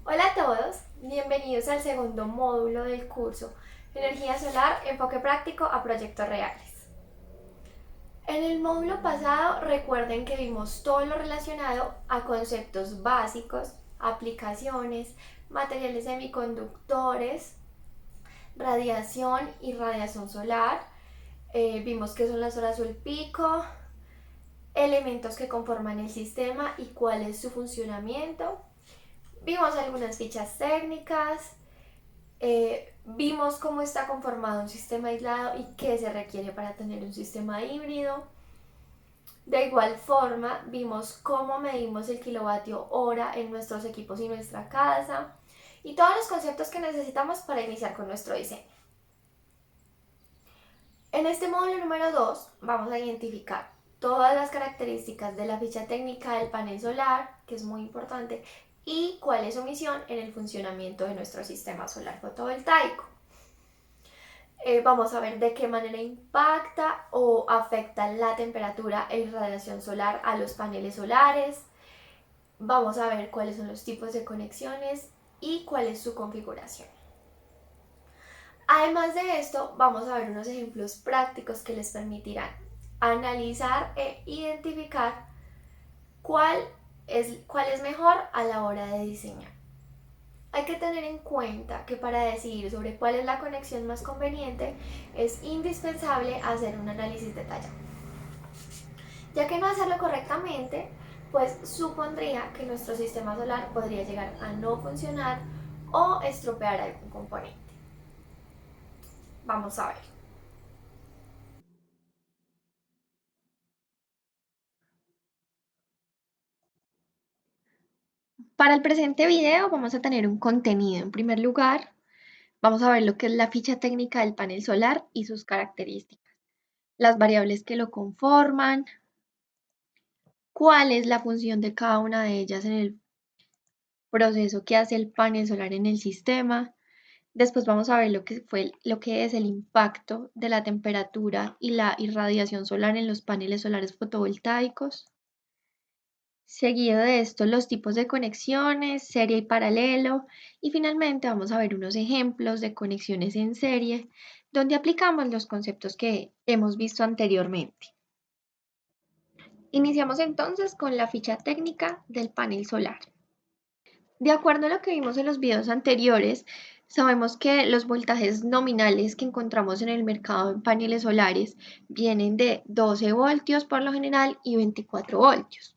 Hola a todos, bienvenidos al segundo módulo del curso Energía Solar, enfoque práctico a proyectos reales. En el módulo pasado recuerden que vimos todo lo relacionado a conceptos básicos, aplicaciones, materiales semiconductores, radiación y radiación solar. Vimos qué son las horas sol pico, elementos que conforman el sistema y cuál es su funcionamiento. Vimos algunas fichas técnicas, vimos cómo está conformado un sistema aislado y qué se requiere para tener un sistema híbrido. De igual forma, vimos cómo medimos el kilovatio hora en nuestros equipos y nuestra casa y todos los conceptos que necesitamos para iniciar con nuestro diseño. En este módulo número 2 vamos a identificar todas las características de la ficha técnica del panel solar, que es muy importante, y cuál es su misión en el funcionamiento de nuestro sistema solar fotovoltaico. Vamos a ver de qué manera impacta o afecta la temperatura e irradiación solar a los paneles solares. Vamos a ver cuáles son los tipos de conexiones y cuál es su configuración. Además de esto, vamos a ver unos ejemplos prácticos que les permitirán analizar e identificar cuál es mejor a la hora de diseñar. Hay que tener en cuenta que para decidir sobre cuál es la conexión más conveniente es indispensable hacer un análisis detallado, ya que no hacerlo correctamente pues supondría que nuestro sistema solar podría llegar a no funcionar o estropear algún componente. Vamos a ver. Para el presente video vamos a tener un contenido. En primer lugar, vamos a ver lo que es la ficha técnica del panel solar y sus características, las variables que lo conforman, cuál es la función de cada una de ellas en el proceso que hace el panel solar en el sistema. Después vamos a ver lo que es el impacto de la temperatura y la irradiación solar en los paneles solares fotovoltaicos. Seguido de esto, los tipos de conexiones, serie y paralelo. Y finalmente vamos a ver unos ejemplos de conexiones en serie, donde aplicamos los conceptos que hemos visto anteriormente. Iniciamos entonces con la ficha técnica del panel solar. De acuerdo a lo que vimos en los videos anteriores, sabemos que los voltajes nominales que encontramos en el mercado en paneles solares vienen de 12 voltios por lo general y 24 voltios.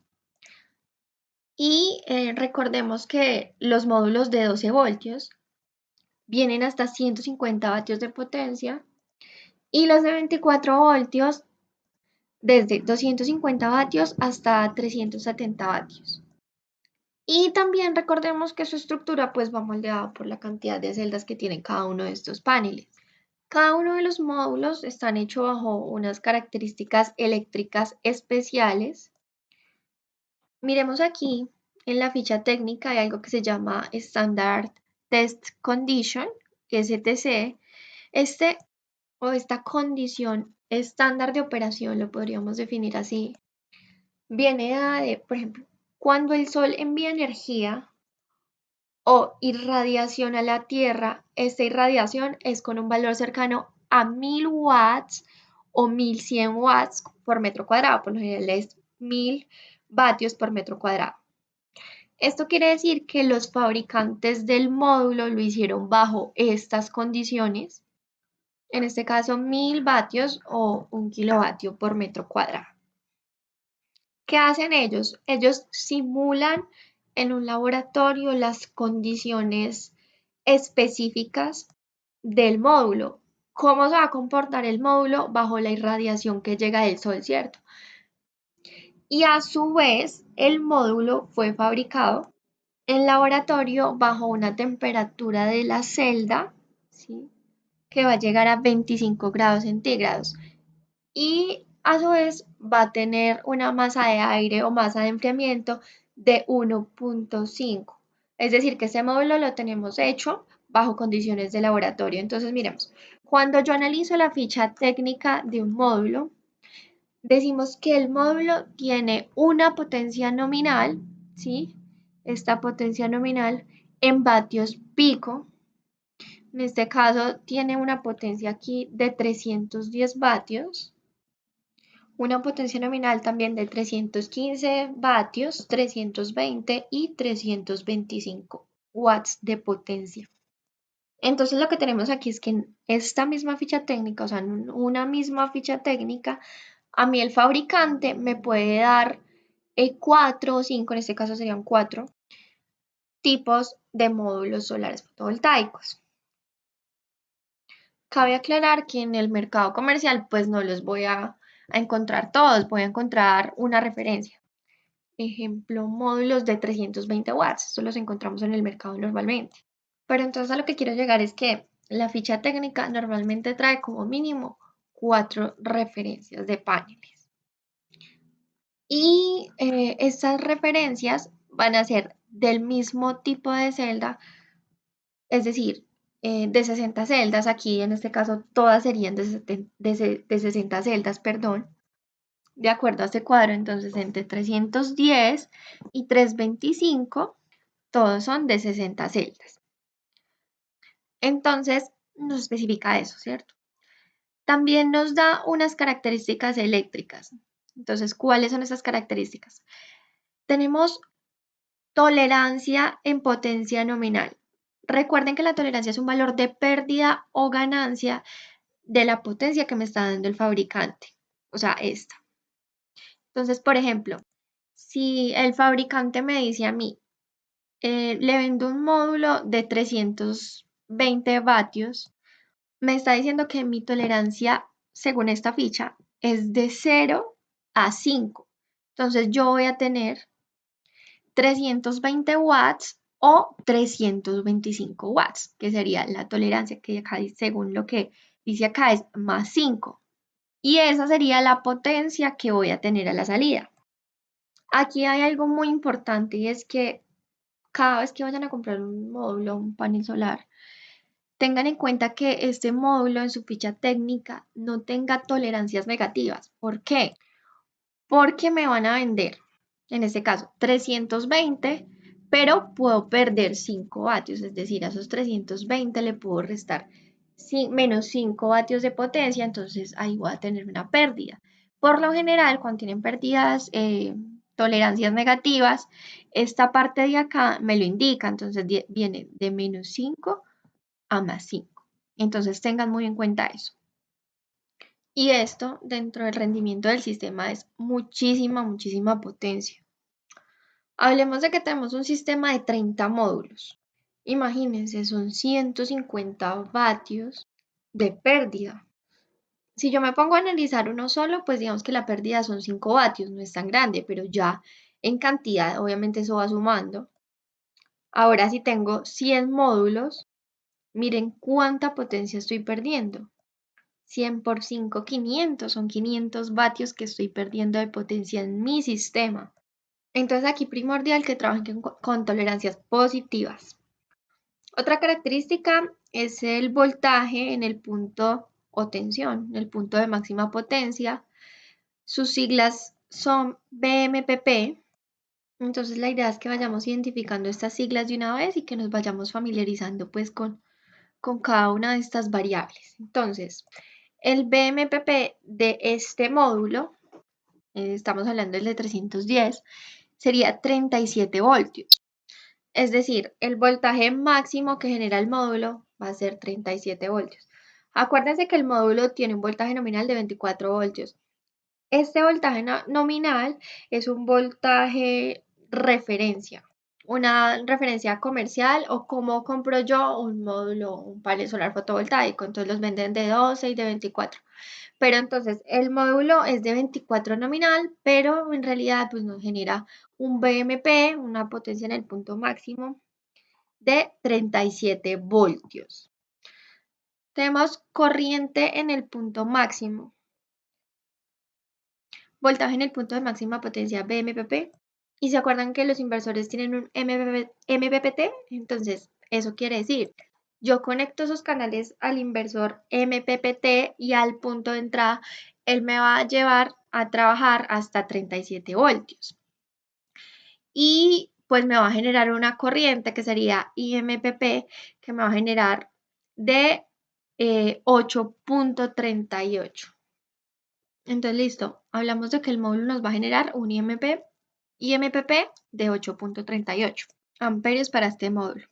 Y recordemos que los módulos de 12 voltios vienen hasta 150 vatios de potencia y los de 24 voltios desde 250 vatios hasta 370 vatios. Y también recordemos que su estructura pues va moldeada por la cantidad de celdas que tienen cada uno de estos paneles. Cada uno de los módulos están hechos bajo unas características eléctricas especiales. Miremos aquí en la ficha técnica hay algo que se llama Standard Test Condition, STC. Esta condición estándar de operación, lo podríamos definir así, viene de, por ejemplo, cuando el sol envía energía o irradiación a la Tierra, esta irradiación es con un valor cercano a 1000 watts o 1100 watts por metro cuadrado, por lo general es 1000 vatios por metro cuadrado. Esto quiere decir que los fabricantes del módulo lo hicieron bajo estas condiciones, en este caso 1000 vatios o 1 kilovatio por metro cuadrado. ¿Qué hacen ellos? Ellos simulan en un laboratorio las condiciones específicas del módulo. ¿Cómo se va a comportar el módulo bajo la irradiación que llega del sol, cierto? Y a su vez, el módulo fue fabricado en laboratorio bajo una temperatura de la celda, ¿sí?, que va a llegar a 25 grados centígrados. Y a su vez va a tener una masa de aire o masa de enfriamiento de 1.5. Es decir, que este módulo lo tenemos hecho bajo condiciones de laboratorio. Entonces, miremos, cuando yo analizo la ficha técnica de un módulo, decimos que el módulo tiene una potencia nominal, ¿sí? Esta potencia nominal en vatios pico. En este caso tiene una potencia aquí de 310 vatios, una potencia nominal también de 315 vatios, 320 y 325 watts de potencia. Entonces lo que tenemos aquí es que en esta misma ficha técnica, o sea, en una misma ficha técnica, a mí el fabricante me puede dar 4 o 5, en este caso serían 4 tipos de módulos solares fotovoltaicos. Cabe aclarar que en el mercado comercial pues no los voy a encontrar todos, voy a encontrar una referencia. Ejemplo, módulos de 320 watts, estos los encontramos en el mercado normalmente. Pero entonces a lo que quiero llegar es que la ficha técnica normalmente trae como mínimo 4 referencias de paneles. Y estas referencias van a ser del mismo tipo de celda, es decir, de 60 celdas, aquí en este caso todas serían de 60 celdas, perdón, de acuerdo a este cuadro. Entonces entre 310 y 325, todos son de 60 celdas. Entonces nos especifica eso, ¿cierto? También nos da unas características eléctricas. Entonces, ¿cuáles son esas características? Tenemos tolerancia en potencia nominal. Recuerden que la tolerancia es un valor de pérdida o ganancia de la potencia que me está dando el fabricante, o sea, esta. Entonces, por ejemplo, si el fabricante me dice a mí, le vendo un módulo de 320 vatios, me está diciendo que mi tolerancia, según esta ficha, es de 0 a 5. Entonces, yo voy a tener 320 watts o 325 watts, que sería la tolerancia que acá, según lo que dice acá, es más 5. Y esa sería la potencia que voy a tener a la salida. Aquí hay algo muy importante y es que cada vez que vayan a comprar un módulo, un panel solar, tengan en cuenta que este módulo en su ficha técnica no tenga tolerancias negativas. ¿Por qué? Porque me van a vender, en este caso, 320, pero puedo perder 5 vatios, es decir, a esos 320 le puedo restar menos 5 vatios de potencia, entonces ahí voy a tener una pérdida. Por lo general, cuando tienen pérdidas, tolerancias negativas, esta parte de acá me lo indica, entonces viene de menos 5 a más 5. Entonces tengan muy en cuenta eso. Y esto dentro del rendimiento del sistema es muchísima potencia. Hablemos de que tenemos un sistema de 30 módulos. Imagínense, son 150 vatios de pérdida. Si yo me pongo a analizar uno solo, pues digamos que la pérdida son 5 vatios, no es tan grande, pero ya en cantidad, obviamente eso va sumando. Ahora si tengo 100 módulos, miren cuánta potencia estoy perdiendo. 100 por 5, 500, son 500 vatios que estoy perdiendo de potencia en mi sistema. Entonces aquí primordial que trabajen con tolerancias positivas. Otra característica es el voltaje en el punto o tensión, en el punto de máxima potencia. Sus siglas son BMPP. Entonces la idea es que vayamos identificando estas siglas de una vez y que nos vayamos familiarizando pues con cada una de estas variables. Entonces, el BMPP de este módulo, estamos hablando del de 310, sería 37 voltios. Es decir, el voltaje máximo que genera el módulo va a ser 37 voltios. Acuérdense que el módulo tiene un voltaje nominal de 24 voltios. Este voltaje nominal es un voltaje referencia, una referencia comercial o como compro yo un módulo, un panel solar fotovoltaico. Entonces los venden de 12 y de 24. Pero entonces el módulo es de 24 nominal, pero en realidad pues nos genera un BMP, una potencia en el punto máximo de 37 voltios. Tenemos corriente en el punto máximo, voltaje en el punto de máxima potencia BMPP. Y se acuerdan que los inversores tienen un MPPT, entonces eso quiere decir, yo conecto esos canales al inversor MPPT y al punto de entrada, él me va a llevar a trabajar hasta 37 voltios. Y pues me va a generar una corriente que sería IMPP, que me va a generar de 8.38. Entonces, listo, hablamos de que el módulo nos va a generar un IMPP de 8.38 amperios para este módulo.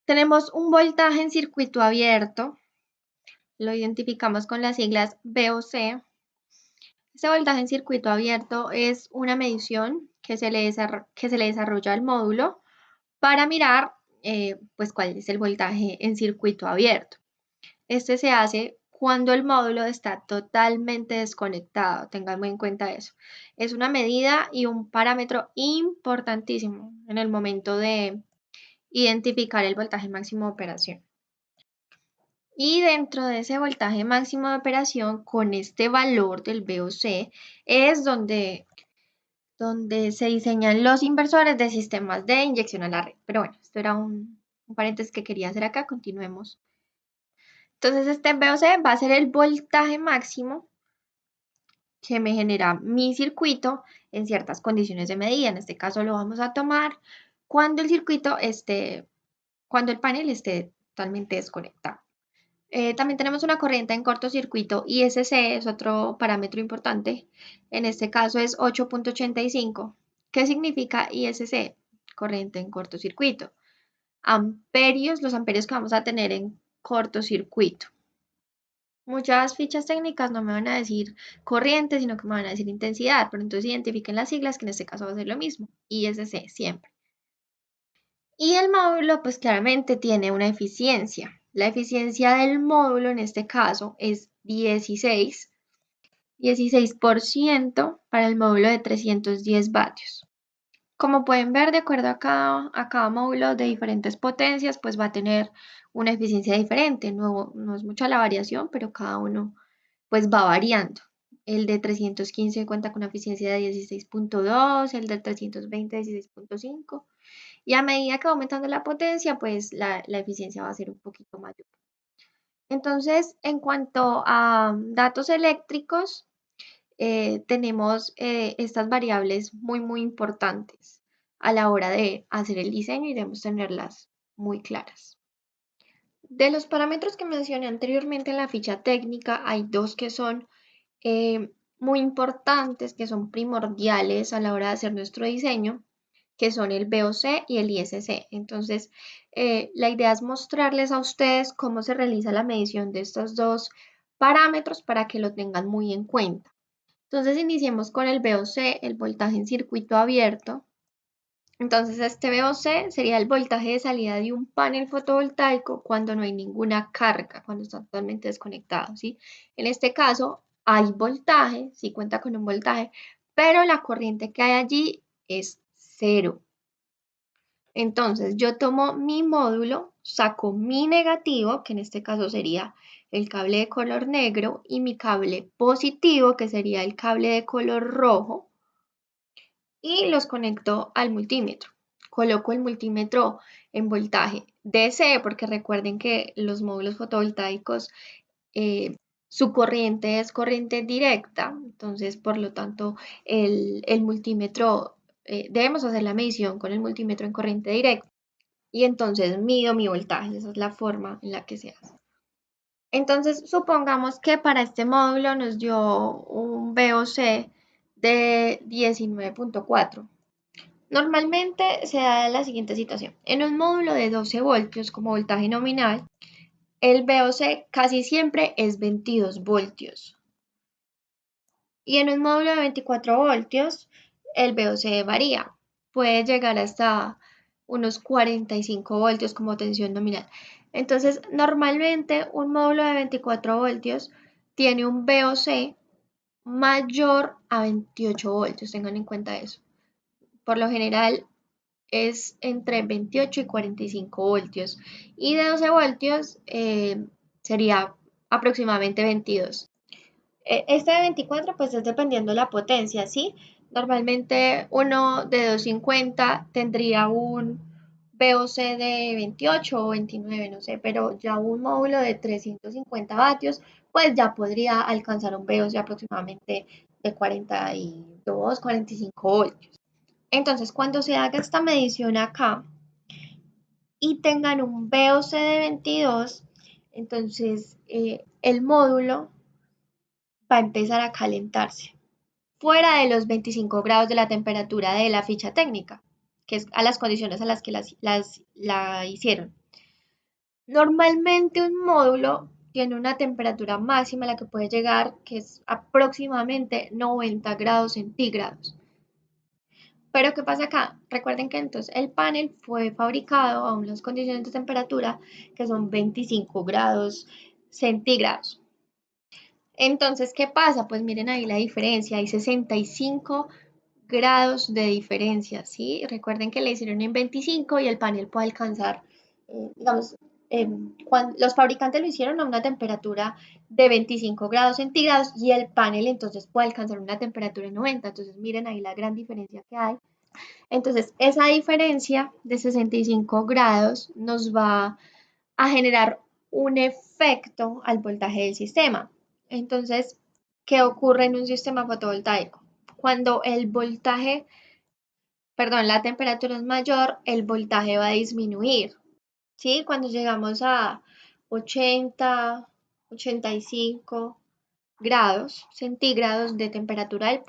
Tenemos un voltaje en circuito abierto, lo identificamos con las siglas VOC. Este voltaje en circuito abierto es una medición que se le desarrolla al módulo para mirar pues cuál es el voltaje en circuito abierto. Este se hace cuando el módulo está totalmente desconectado, tengan muy en cuenta eso. Es una medida y un parámetro importantísimo en el momento de identificar el voltaje máximo de operación. Y dentro de ese voltaje máximo de operación, con este valor del VOC, es donde se diseñan los inversores de sistemas de inyección a la red. Pero bueno, esto era un paréntesis que quería hacer acá, continuemos. Entonces este VOC va a ser el voltaje máximo que me genera mi circuito en ciertas condiciones de medida. En este caso lo vamos a tomar cuando cuando el panel esté totalmente desconectado. También tenemos una corriente en cortocircuito, ISC es otro parámetro importante. En este caso es 8.85. ¿Qué significa ISC? Corriente en cortocircuito. Amperios, los amperios que vamos a tener en cortocircuito. Muchas fichas técnicas no me van a decir corriente, sino que me van a decir intensidad, pero entonces identifiquen las siglas, que en este caso va a ser lo mismo, ISC siempre. Y el módulo, pues claramente tiene una eficiencia. La eficiencia del módulo en este caso es 16% para el módulo de 310 vatios. Como pueden ver, de acuerdo a cada módulo de diferentes potencias, pues va a tener una eficiencia diferente. No es mucha la variación, pero cada uno pues va variando. El de 315 cuenta con una eficiencia de 16.2, el de 320 de 16.5. Y a medida que va aumentando la potencia, pues la eficiencia va a ser un poquito mayor. Entonces, en cuanto a datos eléctricos, tenemos estas variables muy importantes a la hora de hacer el diseño y debemos tenerlas muy claras. De los parámetros que mencioné anteriormente en la ficha técnica, hay dos que son muy importantes, que son primordiales a la hora de hacer nuestro diseño, que son el VOC y el ISC. Entonces, la idea es mostrarles a ustedes cómo se realiza la medición de estos dos parámetros para que lo tengan muy en cuenta. Entonces, iniciemos con el VOC, el voltaje en circuito abierto. Entonces, este VOC sería el voltaje de salida de un panel fotovoltaico cuando no hay ninguna carga, cuando está totalmente desconectado, ¿sí? En este caso, hay voltaje, sí cuenta con un voltaje, pero la corriente que hay allí es cero. Entonces, yo tomo mi módulo, saco mi negativo, que en este caso sería el cable de color negro, y mi cable positivo, que sería el cable de color rojo, y los conecto al multímetro. Coloco el multímetro en voltaje DC, porque recuerden que los módulos fotovoltaicos, su corriente es corriente directa, entonces por lo tanto el multímetro, debemos hacer la medición con el multímetro en corriente directa y entonces mido mi voltaje, esa es la forma en la que se hace. Entonces supongamos que para este módulo nos dio un VOC de 19.4. Normalmente se da la siguiente situación. En un módulo de 12 voltios como voltaje nominal, el VOC casi siempre es 22 voltios. Y en un módulo de 24 voltios, el VOC varía. Puede llegar hasta unos 45 voltios como tensión nominal. Entonces, normalmente un módulo de 24 voltios tiene un VOC mayor a 28 voltios. Tengan en cuenta eso. Por lo general, es entre 28 y 45 voltios y de 12 voltios sería aproximadamente 22. Este de 24 pues es dependiendo la potencia, ¿sí? Normalmente uno de 250 tendría un VOC de 28 o 29, no sé, pero ya un módulo de 350 vatios pues ya podría alcanzar un VOC aproximadamente de 42, 45 voltios. Entonces, cuando se haga esta medición acá y tengan un VOC de 22, entonces el módulo va a empezar a calentarse fuera de los 25 grados de la temperatura de la ficha técnica, que es a las condiciones a las que la hicieron. Normalmente un módulo tiene una temperatura máxima a la que puede llegar, que es aproximadamente 90 grados centígrados. Pero ¿qué pasa acá? Recuerden que entonces el panel fue fabricado a unas condiciones de temperatura que son 25 grados centígrados. Entonces, ¿qué pasa? Pues miren ahí la diferencia, hay 65 grados de diferencia, ¿sí? Recuerden que le hicieron en 25 y el panel puede alcanzar, digamos, cuando los fabricantes lo hicieron a una temperatura de 25 grados centígrados y el panel entonces puede alcanzar una temperatura de 90. Entonces, miren ahí la gran diferencia que hay. Entonces, esa diferencia de 65 grados nos va a generar un efecto al voltaje del sistema. Entonces, ¿qué ocurre en un sistema fotovoltaico? Cuando el voltaje, perdón, la temperatura es mayor, el voltaje va a disminuir, ¿sí? Cuando llegamos a 80, 85 grados centígrados de temperatura,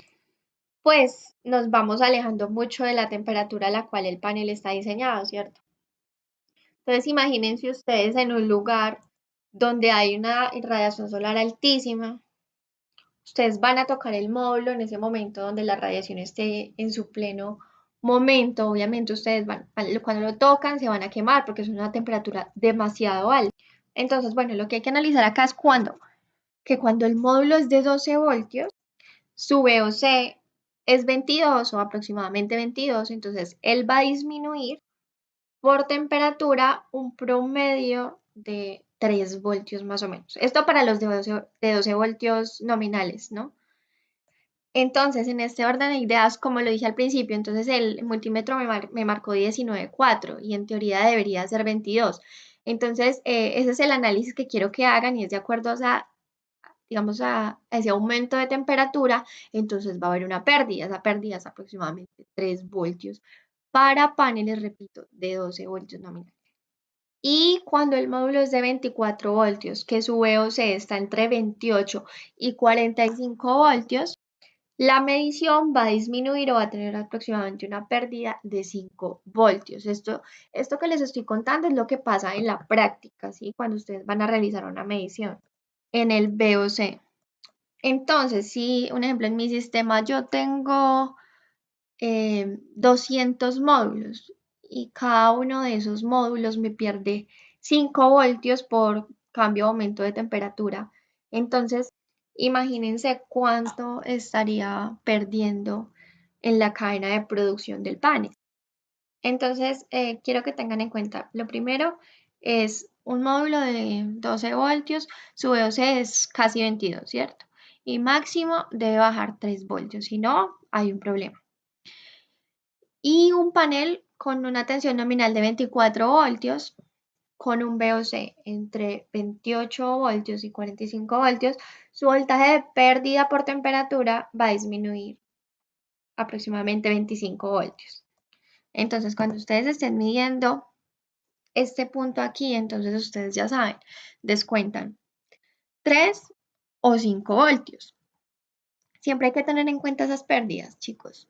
pues nos vamos alejando mucho de la temperatura a la cual el panel está diseñado, ¿cierto? Entonces imagínense ustedes en un lugar donde hay una irradiación solar altísima, ustedes van a tocar el módulo en ese momento donde la radiación esté en su pleno momento, obviamente ustedes cuando lo tocan se van a quemar porque es una temperatura demasiado alta. Entonces, bueno, lo que hay que analizar acá es que cuando el módulo es de 12 voltios, su VOC es 22 o aproximadamente 22, entonces él va a disminuir por temperatura un promedio de 3 voltios más o menos. Esto para los de 12 voltios nominales, ¿no? Entonces, en este orden de ideas, como lo dije al principio, entonces el multímetro me marcó 19,4 y en teoría debería ser 22. Entonces, ese es el análisis que quiero que hagan y es de acuerdo a, digamos, a ese aumento de temperatura, entonces va a haber una pérdida. Esa pérdida es aproximadamente 3 voltios para paneles, repito, de 12 voltios nominales. Y cuando el módulo es de 24 voltios, que su VOC está entre 28 y 45 voltios, la medición va a disminuir o va a tener aproximadamente una pérdida de 5 voltios. Esto que les estoy contando es lo que pasa en la práctica, ¿sí? Cuando ustedes van a realizar una medición en el VOC. Entonces, si un ejemplo en mi sistema yo tengo 200 módulos y cada uno de esos módulos me pierde 5 voltios por cambio o aumento de temperatura. Entonces, imagínense cuánto estaría perdiendo en la cadena de producción del panel. Entonces, quiero que tengan en cuenta, lo primero es un módulo de 12 voltios, su VOC es casi 22, ¿cierto? Y máximo debe bajar 3 voltios, si no, hay un problema. Y un panel con una tensión nominal de 24 voltios, con un VOC entre 28 voltios y 45 voltios, su voltaje de pérdida por temperatura va a disminuir aproximadamente 25 voltios. Entonces, cuando ustedes estén midiendo este punto aquí, entonces ustedes ya saben, descuentan 3 o 5 voltios. Siempre hay que tener en cuenta esas pérdidas, chicos,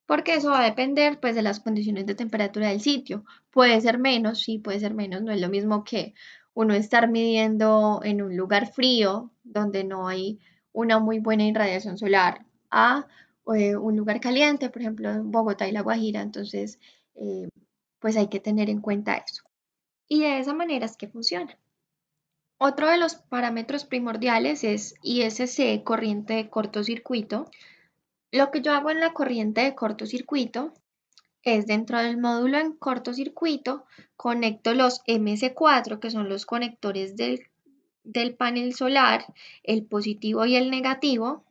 porque eso va a depender pues de las condiciones de temperatura del sitio. Puede ser menos, sí, puede ser menos, no es lo mismo que uno estar midiendo en un lugar frío donde no hay una muy buena irradiación solar a un lugar caliente, por ejemplo, en Bogotá y La Guajira, entonces eh, pues hay que tener en cuenta eso. Y de esa manera es que funciona. Otro de los parámetros primordiales es ISC, corriente de cortocircuito. Lo que yo hago en la corriente de cortocircuito es dentro del módulo en cortocircuito, conecto los MC4, que son los conectores del panel solar, el positivo y el negativo,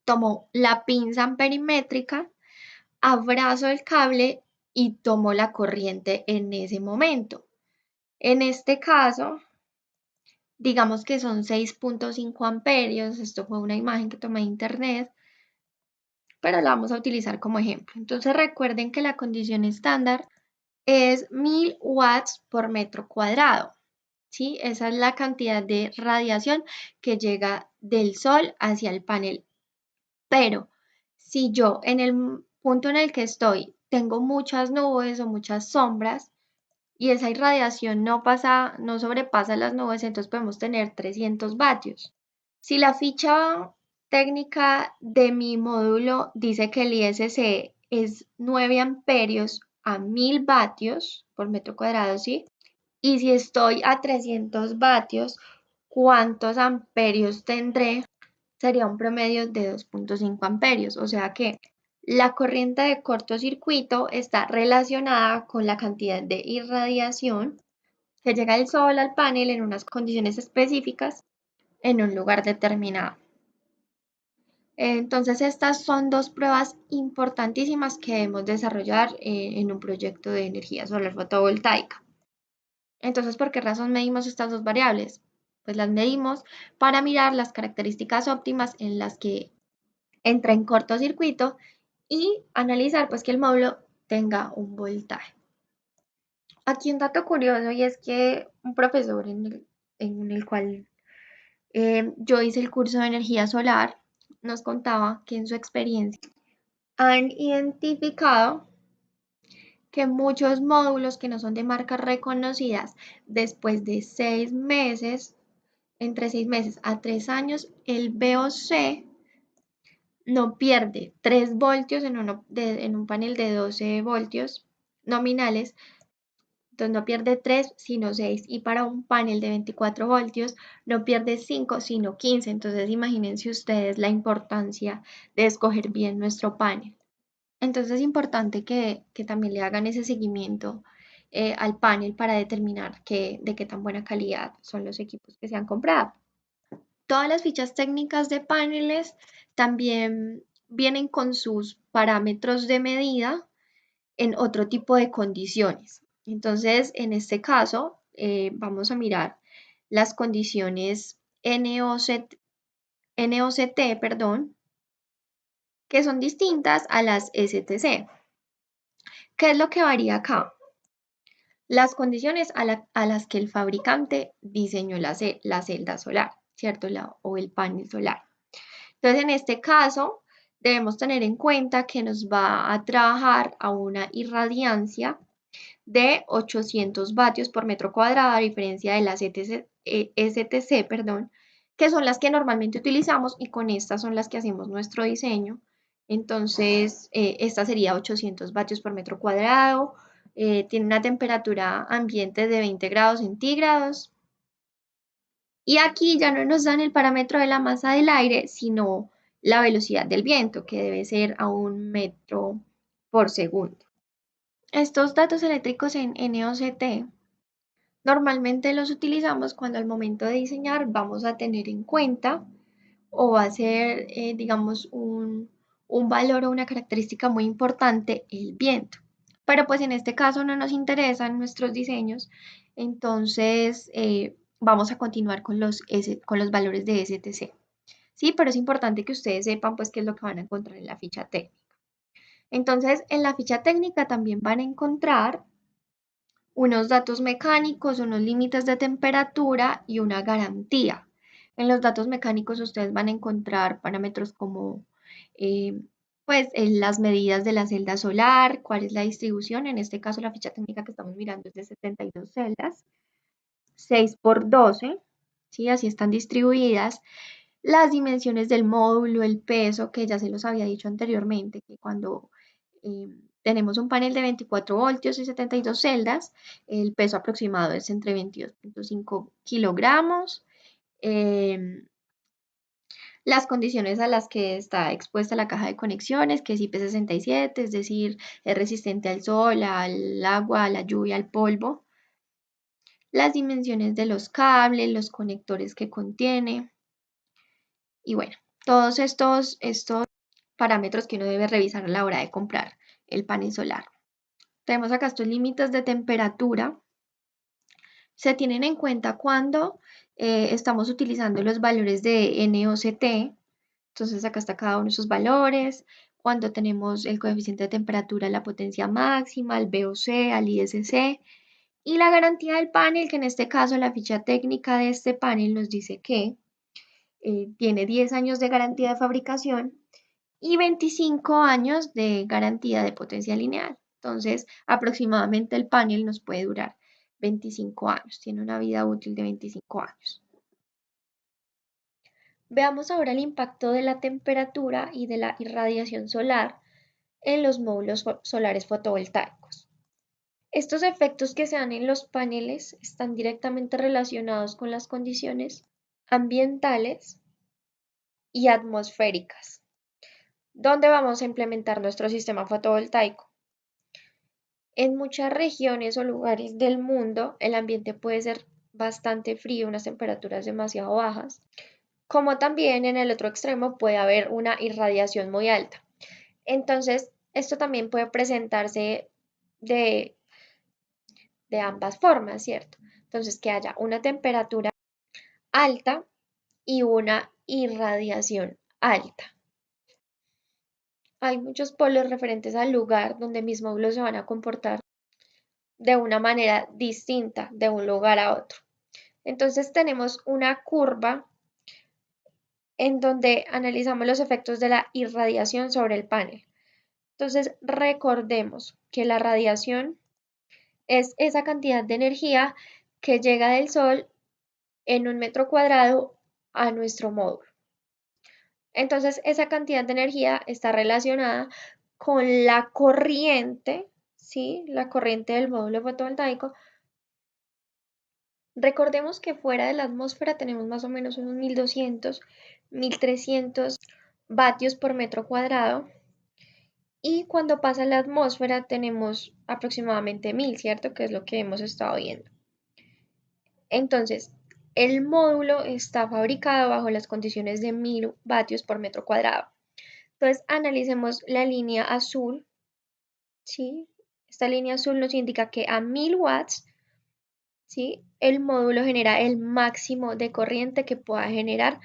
tomo la pinza amperimétrica, abrazo el cable y tomo la corriente en ese momento. En este caso, digamos que son 6,5 amperios, esto fue una imagen que tomé de internet, pero la vamos a utilizar como ejemplo. Entonces recuerden que la condición estándar es 1000 watts por metro cuadrado. ¿Sí? Esa es la cantidad de radiación que llega del sol hacia el panel. Pero si yo en el punto en el que estoy tengo muchas nubes o muchas sombras y esa irradiación no sobrepasa las nubes, entonces podemos tener 300 vatios. Si la ficha técnica de mi módulo dice que el ISC es 9 amperios a 1000 vatios por metro cuadrado, ¿sí? Y si estoy a 300 vatios, ¿cuántos amperios tendré? Sería un promedio de 2.5 amperios. O sea que la corriente de cortocircuito está relacionada con la cantidad de irradiación que llega del sol al panel en unas condiciones específicas en un lugar determinado. Entonces, estas son dos pruebas importantísimas que debemos desarrollar en un proyecto de energía solar fotovoltaica. Entonces, ¿por qué razón medimos estas dos variables? Pues las medimos para mirar las características óptimas en las que entra en cortocircuito y analizar pues que el módulo tenga un voltaje. Aquí un dato curioso y es que un profesor en el cual yo hice el curso de energía solar nos contaba que en su experiencia han identificado que muchos módulos que no son de marcas reconocidas, después de 6 meses, entre 6 meses a 3 años, el VOC no pierde 3 voltios en un panel de 12 voltios nominales, entonces no pierde 3 sino 6, y para un panel de 24 voltios no pierde 5 sino 15. Entonces imagínense ustedes la importancia de escoger bien nuestro panel. Entonces es importante que también le hagan ese seguimiento al panel para determinar de qué tan buena calidad son los equipos que se han comprado. Todas las fichas técnicas de paneles también vienen con sus parámetros de medida en otro tipo de condiciones. Entonces, en este caso, vamos a mirar las condiciones NOCT, perdón, que son distintas a las STC. ¿Qué es lo que varía acá? Las condiciones a las que el fabricante diseñó la celda solar, ¿cierto? O el panel solar. Entonces, en este caso, debemos tener en cuenta que nos va a trabajar a una irradiancia de 800 vatios por metro cuadrado, a diferencia de las STC, perdón, que son las que normalmente utilizamos y con estas son las que hacemos nuestro diseño. Entonces, esta sería 800 vatios por metro cuadrado, tiene una temperatura ambiente de 20 grados centígrados. Y aquí ya no nos dan el parámetro de la masa del aire, sino la velocidad del viento, que debe ser a 1 metro por segundo. Estos datos eléctricos en NOCT normalmente los utilizamos cuando al momento de diseñar vamos a tener en cuenta o va a ser, digamos, un valor o una característica muy importante, el viento. Pero pues en este caso no nos interesan nuestros diseños, entonces vamos a continuar con con los valores de STC. Sí, pero es importante que ustedes sepan pues qué es lo que van a encontrar en la ficha técnica. Entonces, en la ficha técnica también van a encontrar unos datos mecánicos, unos límites de temperatura y una garantía. En los datos mecánicos ustedes van a encontrar parámetros como las medidas de la celda solar, cuál es la distribución. En este caso la ficha técnica que estamos mirando es de 72 celdas, 6 por 12, ¿sí? Así están distribuidas. Las dimensiones del módulo, el peso, que ya se los había dicho anteriormente, que cuando tenemos un panel de 24 voltios y 72 celdas, el peso aproximado es entre 22.5 kilogramos. Las condiciones a las que está expuesta la caja de conexiones, que es IP67, es decir, es resistente al sol, al agua, a la lluvia, al polvo. Las dimensiones de los cables, los conectores que contiene. Y bueno, todos estos parámetros que uno debe revisar a la hora de comprar el panel solar. Tenemos acá estos límites de temperatura. Se tienen en cuenta cuando estamos utilizando los valores de NOCT. Entonces acá está cada uno de sus valores. cuando tenemos el coeficiente de temperatura, la potencia máxima, al VOC, al ISC y la garantía del panel, que en este caso la ficha técnica de este panel nos dice que tiene 10 años de garantía de fabricación y 25 años de garantía de potencia lineal. Entonces, aproximadamente el panel nos puede durar 25 años, tiene una vida útil de 25 años. Veamos ahora el impacto de la temperatura y de la irradiación solar en los módulos solares fotovoltaicos. Estos efectos que se dan en los paneles están directamente relacionados con las condiciones ambientales y atmosféricas, donde vamos a implementar nuestro sistema fotovoltaico. En muchas regiones o lugares del mundo, el ambiente puede ser bastante frío, unas temperaturas demasiado bajas, como también en el otro extremo puede haber una irradiación muy alta. Entonces, esto también puede presentarse de, de ambas formas, ¿cierto? Entonces, que haya una temperatura alta y una irradiación alta. Hay muchos polos referentes al lugar donde mis módulos se van a comportar de una manera distinta de un lugar a otro. Entonces tenemos una curva en donde analizamos los efectos de la irradiación sobre el panel. Entonces recordemos que la radiación es esa cantidad de energía que llega del Sol en un metro cuadrado a nuestro módulo. Entonces esa cantidad de energía está relacionada con la corriente, ¿sí? La corriente del módulo fotovoltaico. Recordemos que fuera de la atmósfera tenemos más o menos unos 1200, 1300 vatios por metro cuadrado y cuando pasa la atmósfera tenemos aproximadamente 1000, ¿cierto? Que es lo que hemos estado viendo. Entonces, el módulo está fabricado bajo las condiciones de 1000 vatios por metro cuadrado. Entonces, analicemos la línea azul, ¿sí? Esta línea azul nos indica que a 1000 watts, ¿sí? El módulo genera el máximo de corriente que pueda generar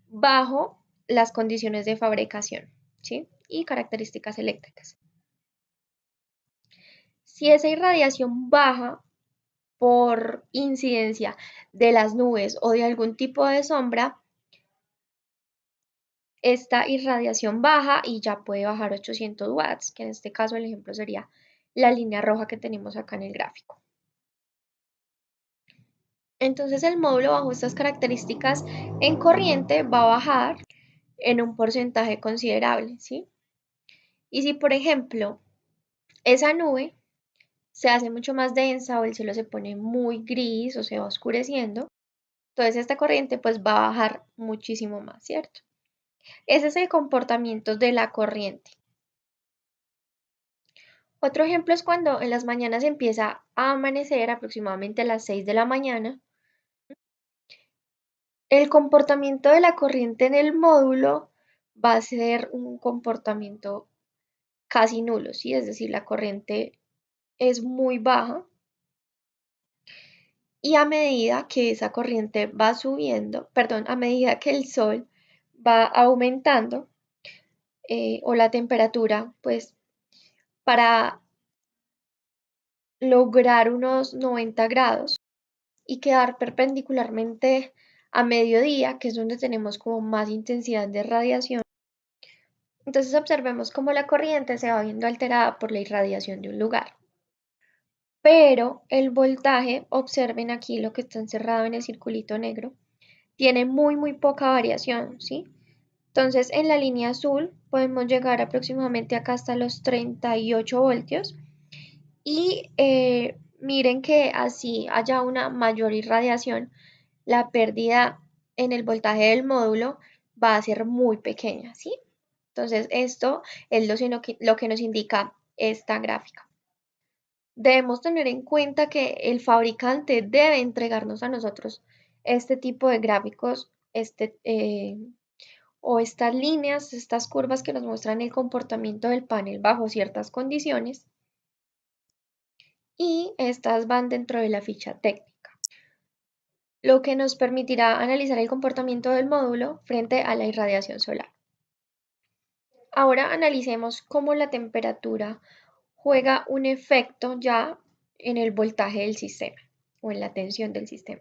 bajo las condiciones de fabricación, ¿sí? Y características eléctricas. Si esa irradiación baja por incidencia de las nubes o de algún tipo de sombra, esta irradiación baja y ya puede bajar 800 watts, que en este caso el ejemplo sería la línea roja que tenemos acá en el gráfico. Entonces el módulo bajo estas características en corriente va a bajar en un porcentaje considerable, ¿sí? Y si por ejemplo esa nube se hace mucho más densa o el cielo se pone muy gris o se va oscureciendo, entonces esta corriente pues va a bajar muchísimo más, ¿cierto? Ese es el comportamiento de la corriente. Otro ejemplo es cuando en las mañanas empieza a amanecer aproximadamente a las 6 de la mañana. El comportamiento de la corriente en el módulo va a ser un comportamiento casi nulo, ¿sí? Es decir, la corriente es muy baja y a medida que esa corriente va subiendo, perdón, a medida que el sol va aumentando o la temperatura, pues para lograr unos 90 grados y quedar perpendicularmente a mediodía, que es donde tenemos como más intensidad de radiación. Entonces observemos cómo la corriente se va viendo alterada por la irradiación de un lugar. Pero el voltaje, observen aquí lo que está encerrado en el circulito negro, tiene muy poca variación, ¿sí? Entonces en la línea azul podemos llegar aproximadamente acá hasta los 38 voltios y miren que así haya una mayor irradiación, la pérdida en el voltaje del módulo va a ser muy pequeña, ¿sí? Entonces esto es lo que nos indica esta gráfica. Debemos tener en cuenta que el fabricante debe entregarnos a nosotros este tipo de gráficos, o estas líneas, estas curvas que nos muestran el comportamiento del panel bajo ciertas condiciones, y estas van dentro de la ficha técnica, lo que nos permitirá analizar el comportamiento del módulo frente a la irradiación solar. Ahora analicemos cómo la temperatura juega un efecto ya en el voltaje del sistema o en la tensión del sistema.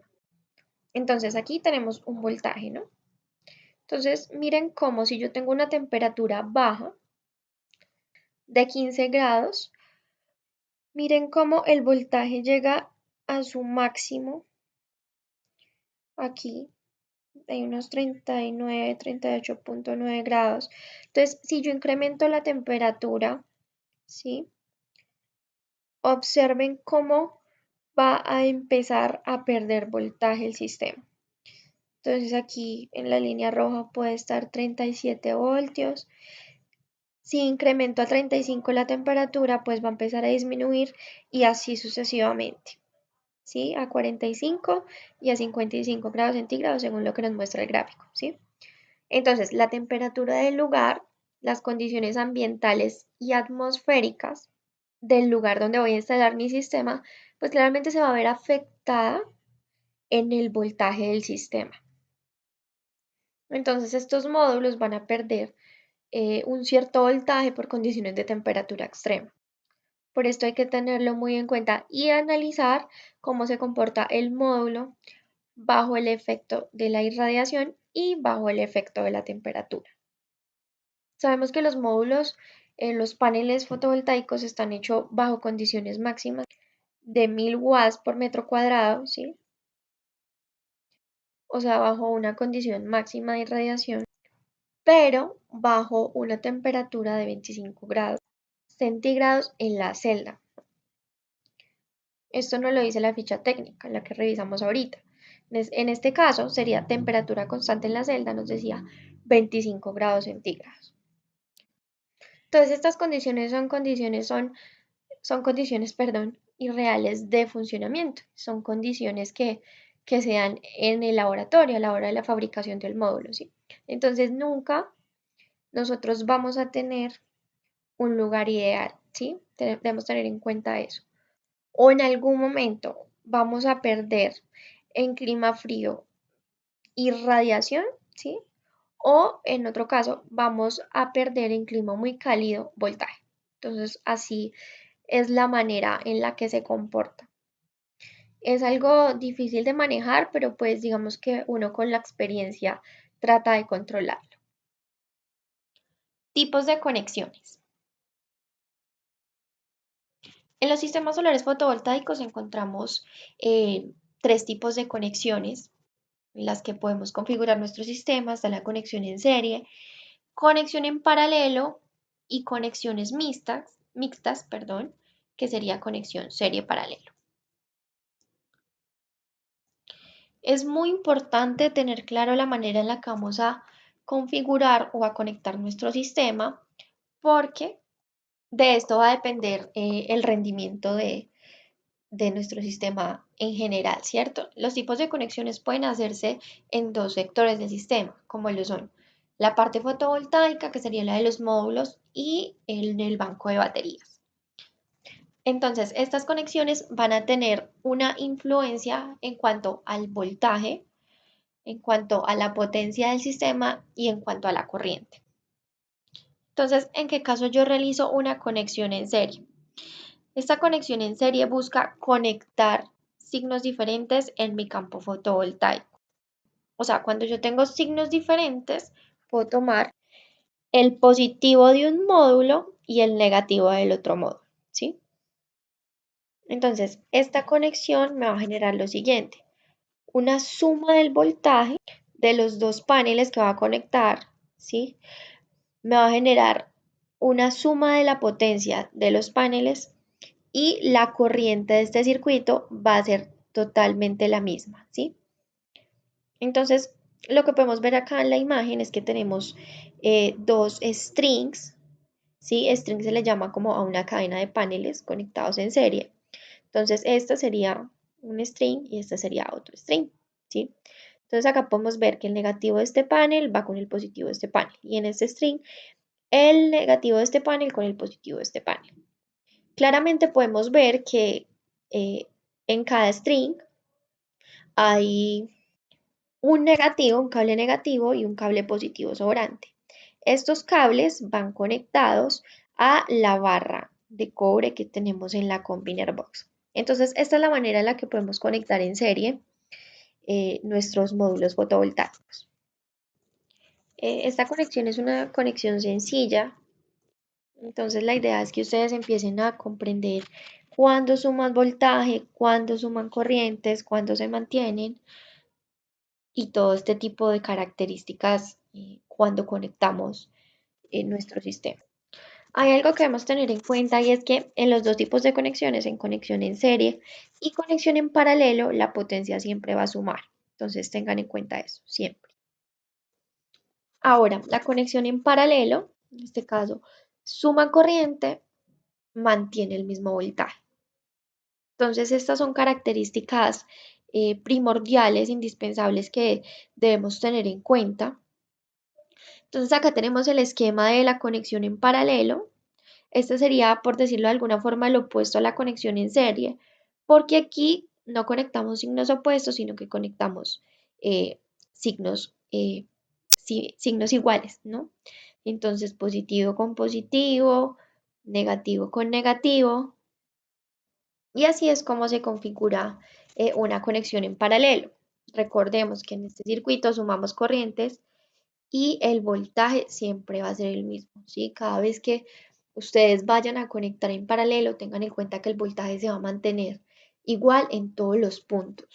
Entonces aquí tenemos un voltaje, ¿no? Entonces miren cómo si yo tengo una temperatura baja de 15 grados, miren cómo el voltaje llega a su máximo aquí. Hay unos 39, 38.9 grados. Entonces, si yo incremento la temperatura, ¿sí? Observen cómo va a empezar a perder voltaje el sistema. Entonces aquí en la línea roja puede estar 37 voltios. Si incremento a 35 la temperatura, pues va a empezar a disminuir y así sucesivamente, ¿sí? A 45 y a 55 grados centígrados según lo que nos muestra el gráfico, ¿sí? Entonces, la temperatura del lugar, las condiciones ambientales y atmosféricas del lugar donde voy a instalar mi sistema, pues claramente se va a ver afectada en el voltaje del sistema. Entonces, estos módulos van a perder un cierto voltaje por condiciones de temperatura extrema. Por esto hay que tenerlo muy en cuenta y analizar cómo se comporta el módulo bajo el efecto de la irradiación y bajo el efecto de la temperatura. Sabemos que los módulos en los paneles fotovoltaicos están hechos bajo condiciones máximas de 1000 watts por metro cuadrado, ¿sí? O sea, bajo una condición máxima de irradiación, pero bajo una temperatura de 25 grados centígrados en la celda. Esto no lo dice la ficha técnica, la que revisamos ahorita. En este caso sería temperatura constante en la celda, nos decía 25 grados centígrados. Entonces estas condiciones son condiciones, perdón, irreales de funcionamiento. Son condiciones que se dan en el laboratorio a la hora de la fabricación del módulo, ¿sí? Entonces nunca nosotros vamos a tener un lugar ideal, ¿sí? Debemos tener en cuenta eso. O en algún momento vamos a perder en clima frío irradiación, ¿sí? O en otro caso vamos a perder en clima muy cálido voltaje. Entonces así es la manera en la que se comporta. Es algo difícil de manejar, pero pues digamos que uno con la experiencia trata de controlarlo. Tipos de conexiones. En los sistemas solares fotovoltaicos encontramos tres tipos de conexiones en las que podemos configurar nuestro sistema. Está la conexión en serie, conexión en paralelo y conexiones mixtas, perdón, que sería conexión serie paralelo. Es muy importante tener claro la manera en la que vamos a configurar o a conectar nuestro sistema porque de esto va a depender el rendimiento de nuestro sistema en general, ¿cierto? Los tipos de conexiones pueden hacerse en dos sectores del sistema, como lo son la parte fotovoltaica, que sería la de los módulos, y en el banco de baterías. Entonces, estas conexiones van a tener una influencia en cuanto al voltaje, en cuanto a la potencia del sistema y en cuanto a la corriente. Entonces, ¿en qué caso yo realizo una conexión en serie? Esta conexión en serie busca conectar signos diferentes en mi campo fotovoltaico. O sea, cuando yo tengo signos diferentes, puedo tomar el positivo de un módulo y el negativo del otro módulo, ¿sí? Entonces, esta conexión me va a generar lo siguiente, una suma del voltaje de los dos paneles que va a conectar, ¿sí? Me va a generar una suma de la potencia de los paneles y la corriente de este circuito va a ser totalmente la misma, ¿sí? Entonces, lo que podemos ver acá en la imagen es que tenemos dos strings, ¿sí? String se le llama como a una cadena de paneles conectados en serie. Entonces, esta sería un string y esta sería otro string, ¿sí? Entonces, acá podemos ver que el negativo de este panel va con el positivo de este panel y en este string, el negativo de este panel con el positivo de este panel. Claramente podemos ver que en cada string hay un negativo, un cable negativo y un cable positivo sobrante. Estos cables van conectados a la barra de cobre que tenemos en la Combiner Box. Entonces, esta es la manera en la que podemos conectar en serie nuestros módulos fotovoltaicos. Esta conexión es una conexión sencilla, entonces la idea es que ustedes empiecen a comprender cuándo suman voltaje, cuándo suman corrientes, cuándo se mantienen y todo este tipo de características cuando conectamos nuestro sistema. Hay algo que debemos tener en cuenta y es que en los dos tipos de conexiones, en conexión en serie y conexión en paralelo, la potencia siempre va a sumar. Entonces tengan en cuenta eso siempre. Ahora, la conexión en paralelo, en este caso, suma corriente, mantiene el mismo voltaje. Entonces, estas son características primordiales, indispensables que debemos tener en cuenta. Entonces, acá tenemos el esquema de la conexión en paralelo. Este sería, por decirlo de alguna forma, lo opuesto a la conexión en serie, porque aquí no conectamos signos opuestos, sino que conectamos eh, signos, signos iguales, ¿no? Entonces, positivo con positivo, negativo con negativo, y así es como se configura una conexión en paralelo. Recordemos que en este circuito sumamos corrientes y el voltaje siempre va a ser el mismo, ¿sí? Cada vez que ustedes vayan a conectar en paralelo, tengan en cuenta que el voltaje se va a mantener igual en todos los puntos.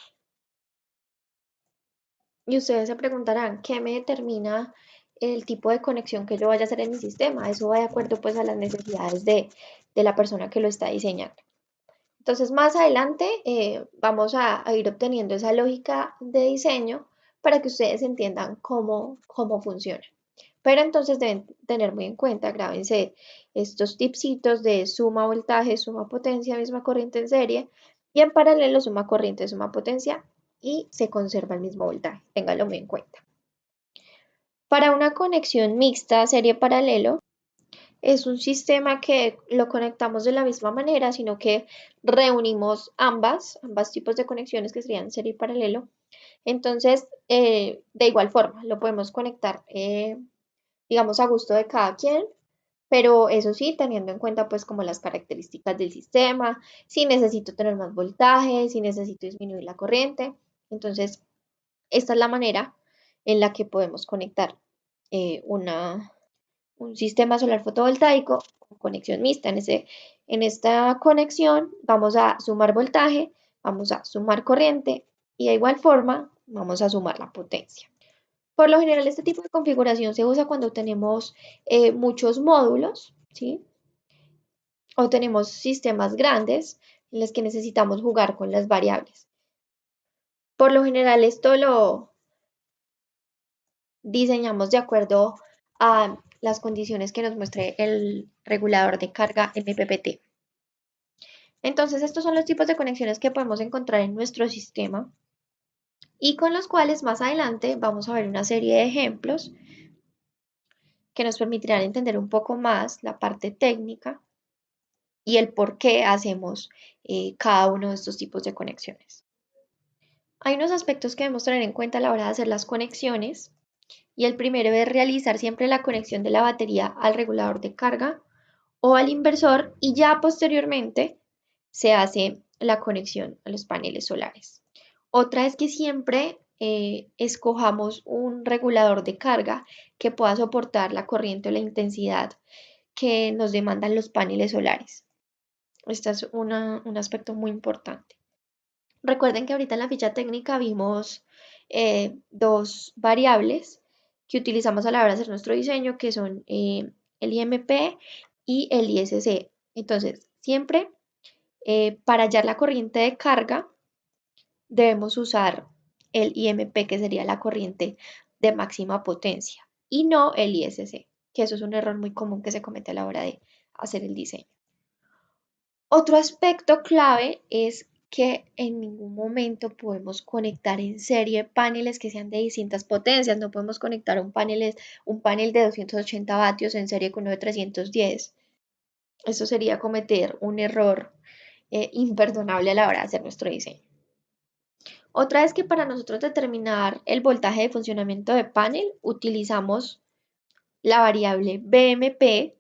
Y ustedes se preguntarán, ¿qué me determina el tipo de conexión que yo vaya a hacer en mi sistema? Eso va de acuerdo pues a las necesidades de la persona que lo está diseñando. Entonces, más adelante vamos a ir obteniendo esa lógica de diseño para que ustedes entiendan cómo funciona. Pero entonces deben tener muy en cuenta, grábense estos tipsitos de suma voltaje, suma potencia, misma corriente en serie, y en paralelo suma corriente, suma potencia, y se conserva el mismo voltaje. Ténganlo muy en cuenta. Para una conexión mixta serie paralelo, es un sistema que lo conectamos de la misma manera, sino que reunimos ambas tipos de conexiones que serían serie y paralelo. Entonces, de igual forma, lo podemos conectar, digamos, a gusto de cada quien, pero eso sí, teniendo en cuenta pues como las características del sistema, si necesito tener más voltaje, si necesito disminuir la corriente. Entonces, esta es la manera en la que podemos conectar un sistema solar fotovoltaico con conexión mixta. En esta conexión vamos a sumar voltaje, vamos a sumar corriente y de igual forma vamos a sumar la potencia. Por lo general, este tipo de configuración se usa cuando tenemos muchos módulos, ¿sí? O tenemos sistemas grandes en los que necesitamos jugar con las variables. Por lo general, esto lo diseñamos de acuerdo a las condiciones que nos muestre el regulador de carga MPPT. Entonces, estos son los tipos de conexiones que podemos encontrar en nuestro sistema y con los cuales más adelante vamos a ver una serie de ejemplos que nos permitirán entender un poco más la parte técnica y el por qué hacemos cada uno de estos tipos de conexiones. Hay unos aspectos que debemos tener en cuenta a la hora de hacer las conexiones y el primero es realizar siempre la conexión de la batería al regulador de carga o al inversor y ya posteriormente se hace la conexión a los paneles solares. Otra es que siempre escojamos un regulador de carga que pueda soportar la corriente o la intensidad que nos demandan los paneles solares. Este es un aspecto muy importante. Recuerden que ahorita en la ficha técnica vimos dos variables que utilizamos a la hora de hacer nuestro diseño, que son el IMP y el ISC. Entonces, siempre para hallar la corriente de carga, debemos usar el IMP, que sería la corriente de máxima potencia, y no el ISC, que eso es un error muy común que se comete a la hora de hacer el diseño. Otro aspecto clave es que en ningún momento podemos conectar en serie paneles que sean de distintas potencias. No podemos conectar un panel de 280 vatios en serie con uno de 310. Eso sería cometer un error imperdonable a la hora de hacer nuestro diseño. Otra es que para nosotros determinar el voltaje de funcionamiento de panel utilizamos la variable BMP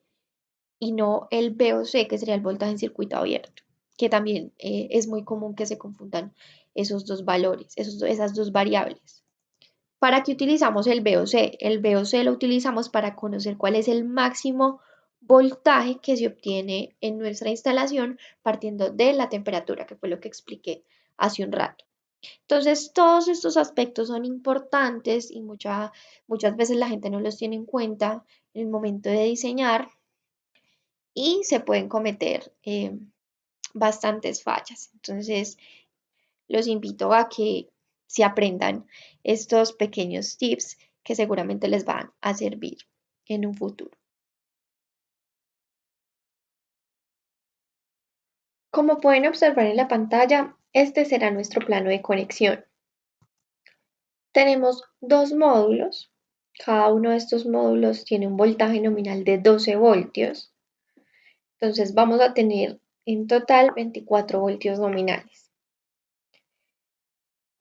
y no el VOC, que sería el voltaje en circuito abierto, que también es muy común que se confundan esos dos valores, esas dos variables. ¿Para qué utilizamos el VOC? El VOC lo utilizamos para conocer cuál es el máximo voltaje que se obtiene en nuestra instalación partiendo de la temperatura, que fue lo que expliqué hace un rato. Entonces, todos estos aspectos son importantes y muchas veces la gente no los tiene en cuenta en el momento de diseñar y se pueden cometer bastantes fallas. Entonces, los invito a que se aprendan estos pequeños tips que seguramente les van a servir en un futuro. Como pueden observar en la pantalla, este será nuestro plano de conexión. Tenemos dos módulos. Cada uno de estos módulos tiene un voltaje nominal de 12 voltios. Entonces vamos a tener en total 24 voltios nominales.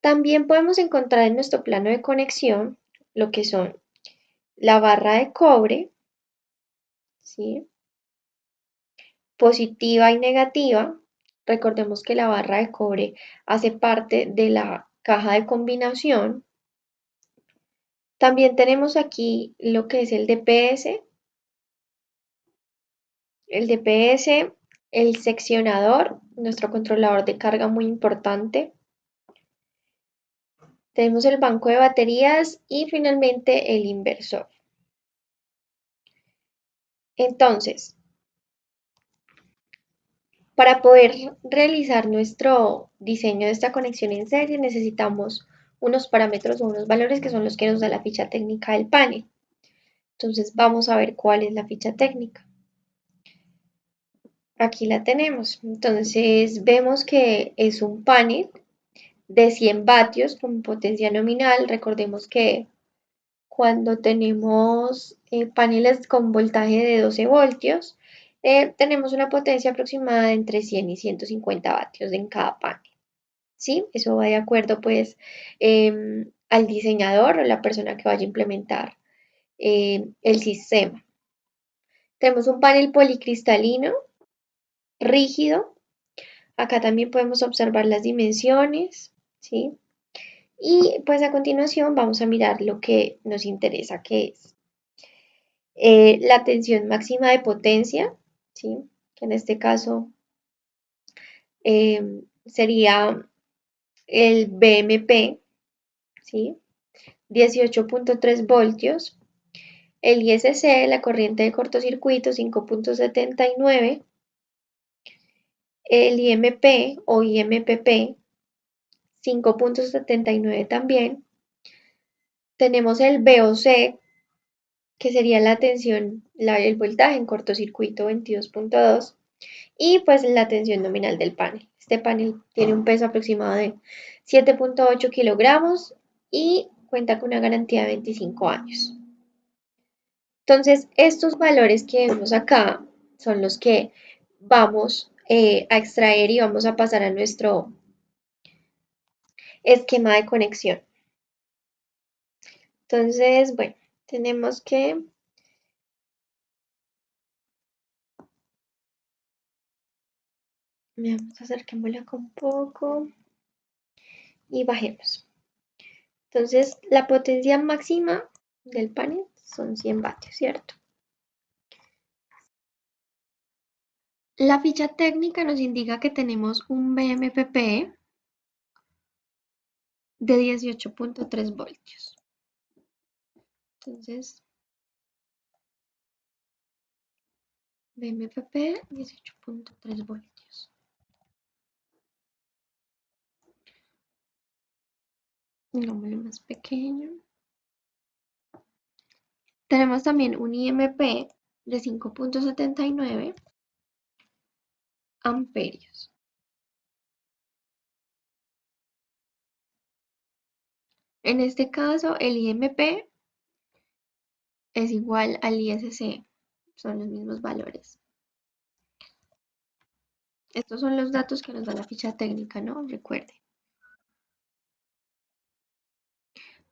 También podemos encontrar en nuestro plano de conexión lo que son la barra de cobre, ¿sí? Positiva y negativa. Recordemos que la barra de cobre hace parte de la caja de combinación. También tenemos aquí lo que es el DPS, el seccionador, nuestro controlador de carga muy importante. Tenemos el banco de baterías y finalmente el inversor. Entonces, para poder realizar nuestro diseño de esta conexión en serie necesitamos unos parámetros o unos valores que son los que nos da la ficha técnica del panel. Entonces vamos a ver cuál es la ficha técnica. Aquí la tenemos. Entonces vemos que es un panel de 100 vatios con potencia nominal. Recordemos que cuando tenemos paneles con voltaje de 12 voltios, tenemos una potencia aproximada de entre 100 y 150 vatios en cada panel. ¿Sí? Eso va de acuerdo pues al diseñador o la persona que vaya a implementar el sistema. Tenemos un panel policristalino rígido. Acá también podemos observar las dimensiones, ¿sí? Y pues a continuación vamos a mirar lo que nos interesa, que es la tensión máxima de potencia, ¿sí? Que en este caso sería el BMP, ¿sí? 18.3 voltios. El ISC, la corriente de cortocircuito, 5.79. El IMP o IMPP, 5.79 también. Tenemos el VOC, que sería la tensión, el voltaje en cortocircuito 22.2 y pues la tensión nominal del panel. Este panel tiene un peso aproximado de 7.8 kilogramos y cuenta con una garantía de 25 años. Entonces, estos valores que vemos acá son los que vamos a extraer y vamos a pasar a nuestro esquema de conexión. Entonces, bueno, tenemos que vamos a acerquémosla un poco y bajemos. Entonces, la potencia máxima del panel son 100 vatios, ¿cierto? La ficha técnica nos indica que tenemos un BMPP de 18.3 voltios. Entonces, BMPP 18.3 voltios. Digámoslo más pequeño. Tenemos también un IMP de 5.79 amperios. En este caso, el IMP es igual al ISC, son los mismos valores. Estos son los datos que nos da la ficha técnica, ¿no? Recuerde.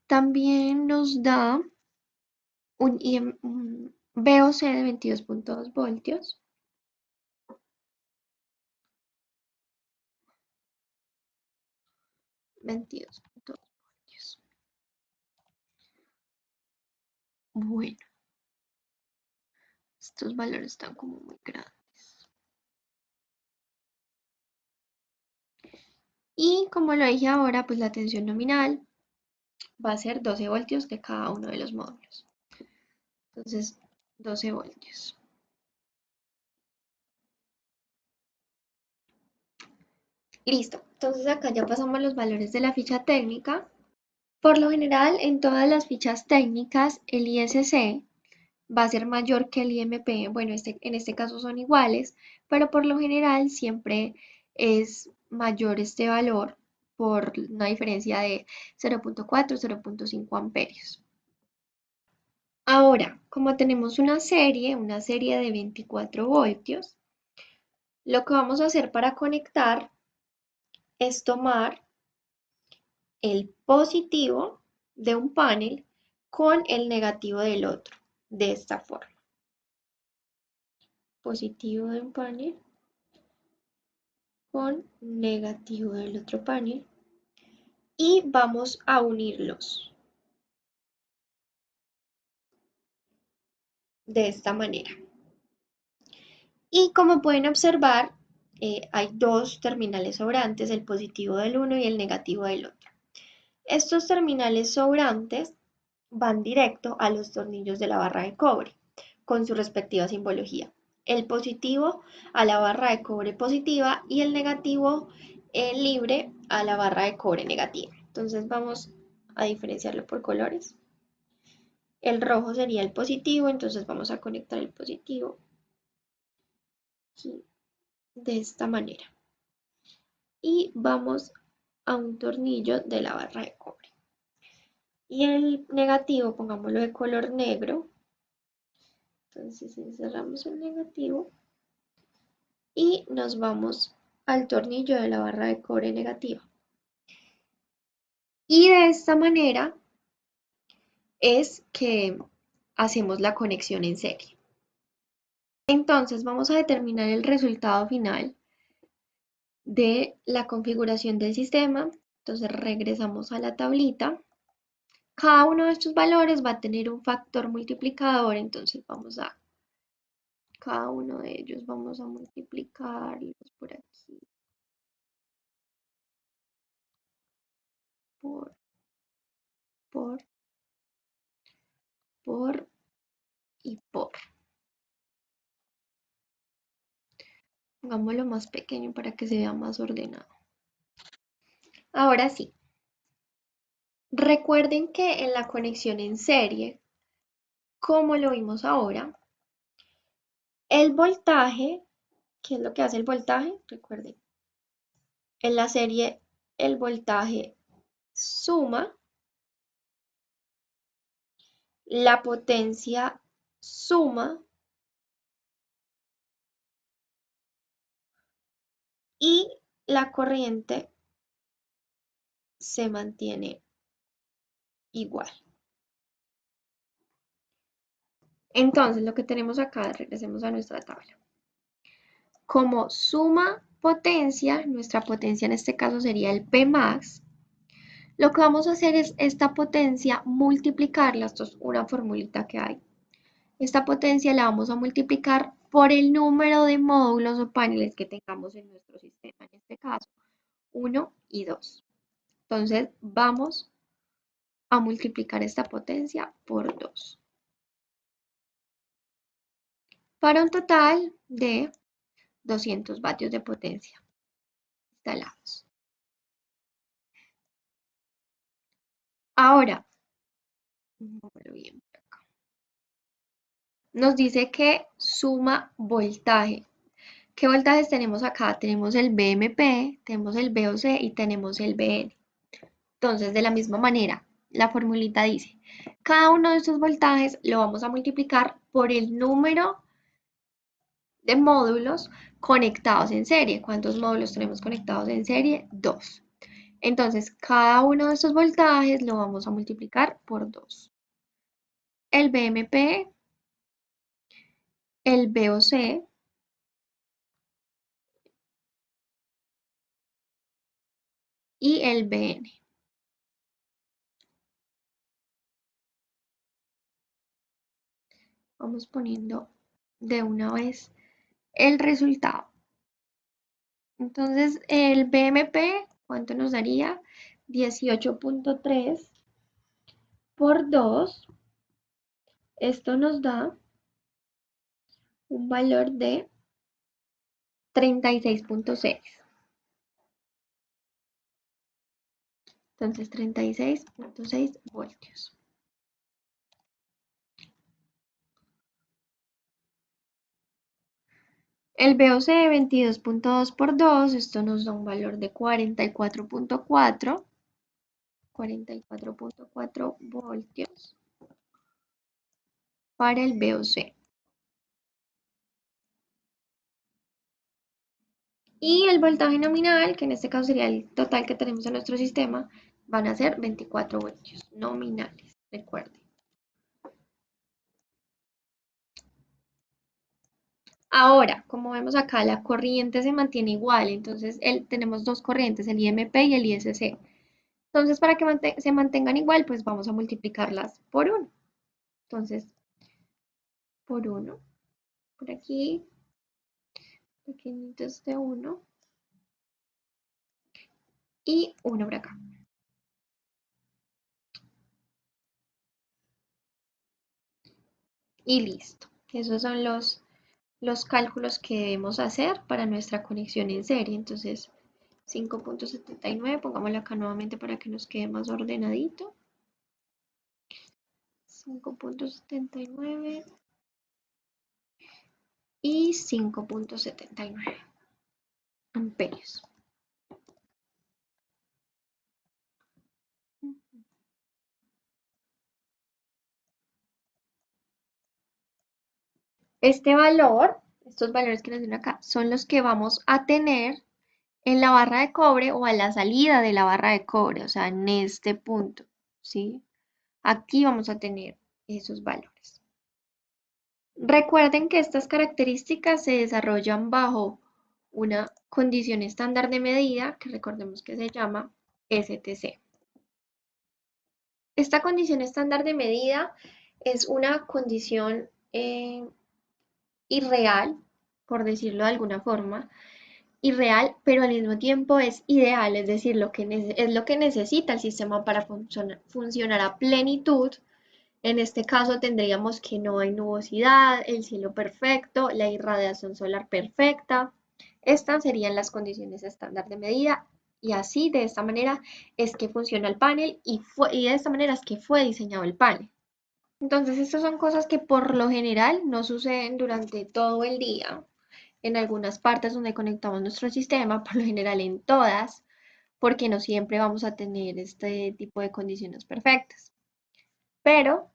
También nos da un VOC de 22.2 voltios. Bueno, estos valores están como muy grandes. Y como lo dije ahora, pues la tensión nominal va a ser 12 voltios de cada uno de los módulos. Entonces, 12 voltios. Listo. Entonces acá ya pasamos los valores de la ficha técnica. Por lo general, en todas las fichas técnicas, el ISC va a ser mayor que el IMP. Bueno, en este caso son iguales, pero por lo general siempre es mayor este valor por una diferencia de 0.4, 0.5 amperios. Ahora, como tenemos una serie de 24 voltios, lo que vamos a hacer para conectar es tomar el positivo de un panel con el negativo del otro, de esta forma. Positivo de un panel con negativo del otro panel y vamos a unirlos de esta manera. Y como pueden observar, hay dos terminales sobrantes, el positivo del uno y el negativo del otro. Estos terminales sobrantes van directo a los tornillos de la barra de cobre, con su respectiva simbología. El positivo a la barra de cobre positiva y el negativo libre a la barra de cobre negativa. Entonces vamos a diferenciarlo por colores. El rojo sería el positivo, entonces vamos a conectar el positivo aquí, de esta manera. Y vamos a un tornillo de la barra de cobre. Y el negativo, pongámoslo de color negro. Entonces encerramos el negativo y nos vamos al tornillo de la barra de cobre negativa. Y de esta manera es que hacemos la conexión en serie. Entonces vamos a determinar el resultado final de la configuración del sistema. Entonces regresamos a la tablita. Cada uno de estos valores va a tener un factor multiplicador, entonces cada uno de ellos vamos a multiplicarlos por aquí, por y por. Hagámoslo más pequeño para que se vea más ordenado. Ahora sí, recuerden que en la conexión en serie, como lo vimos ahora, el voltaje, ¿qué es lo que hace el voltaje? Recuerden, en la serie el voltaje suma, la potencia suma y la corriente se mantiene igual. Entonces, lo que tenemos acá, regresemos a nuestra tabla. Como suma potencia, nuestra potencia en este caso sería el Pmax, lo que vamos a hacer es esta potencia multiplicarla, esto es una formulita que hay. Esta potencia la vamos a multiplicar por el número de módulos o paneles que tengamos en nuestro sistema, en este caso 1 y 2. Entonces vamos a multiplicar esta potencia por 2. Para un total de 200 vatios de potencia instalados. Ahora, nos dice que suma voltaje. ¿Qué voltajes tenemos acá? Tenemos el BMP, tenemos el VOC y tenemos el BN. Entonces, de la misma manera, la formulita dice, cada uno de estos voltajes lo vamos a multiplicar por el número de módulos conectados en serie. ¿Cuántos módulos tenemos conectados en serie? 2. Entonces, cada uno de estos voltajes lo vamos a multiplicar por 2. el BMP, el VOC y el BN. Vamos poniendo de una vez el resultado. Entonces, el BMP, ¿cuánto nos daría? 18.3 por 2. Esto nos da un valor de 36.6. Entonces, 36.6 voltios. El VOC 22.2 por 2, esto nos da un valor de 44.4 voltios para el VOC. Y el voltaje nominal, que en este caso sería el total que tenemos en nuestro sistema, van a ser 24 voltios nominales, recuerden. Ahora, como vemos acá, la corriente se mantiene igual, entonces tenemos dos corrientes, el IMP y el ISC. Entonces, para que se mantengan igual, pues vamos a multiplicarlas por 1. Entonces, por 1, por aquí, pequeñitos de 1 y 1 por acá. Y listo. Esos son los cálculos que debemos hacer para nuestra conexión en serie. Entonces, 5.79, pongámoslo acá nuevamente para que nos quede más ordenadito. 5.79 y 5.79 amperios. Este valor, estos valores que nos dan acá, son los que vamos a tener en la barra de cobre o a la salida de la barra de cobre, o sea, en este punto, ¿sí? Aquí vamos a tener esos valores. Recuerden que estas características se desarrollan bajo una condición estándar de medida, que recordemos que se llama STC. Esta condición estándar de medida es una condición irreal, por decirlo de alguna forma, irreal, pero al mismo tiempo es ideal, es decir, es lo que necesita el sistema para funcionar a plenitud. En este caso tendríamos que no hay nubosidad, el cielo perfecto, la irradiación solar perfecta. Estas serían las condiciones estándar de medida y así, de esta manera, es que funciona el panel y de esta manera es que fue diseñado el panel. Entonces, estas son cosas que por lo general no suceden durante todo el día. En algunas partes donde conectamos nuestro sistema, por lo general en todas, porque no siempre vamos a tener este tipo de condiciones perfectas. Pero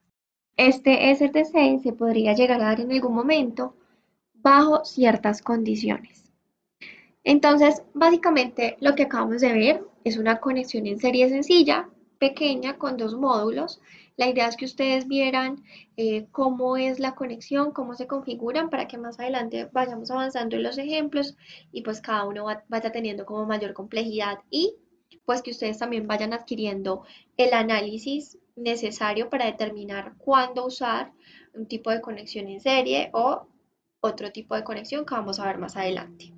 este STC se podría llegar a dar en algún momento bajo ciertas condiciones. Entonces, básicamente lo que acabamos de ver es una conexión en serie sencilla, pequeña, con dos módulos. La idea es que ustedes vieran cómo es la conexión, cómo se configuran, para que más adelante vayamos avanzando en los ejemplos y pues cada uno vaya teniendo como mayor complejidad y pues que ustedes también vayan adquiriendo el análisis necesario para determinar cuándo usar un tipo de conexión en serie o otro tipo de conexión que vamos a ver más adelante.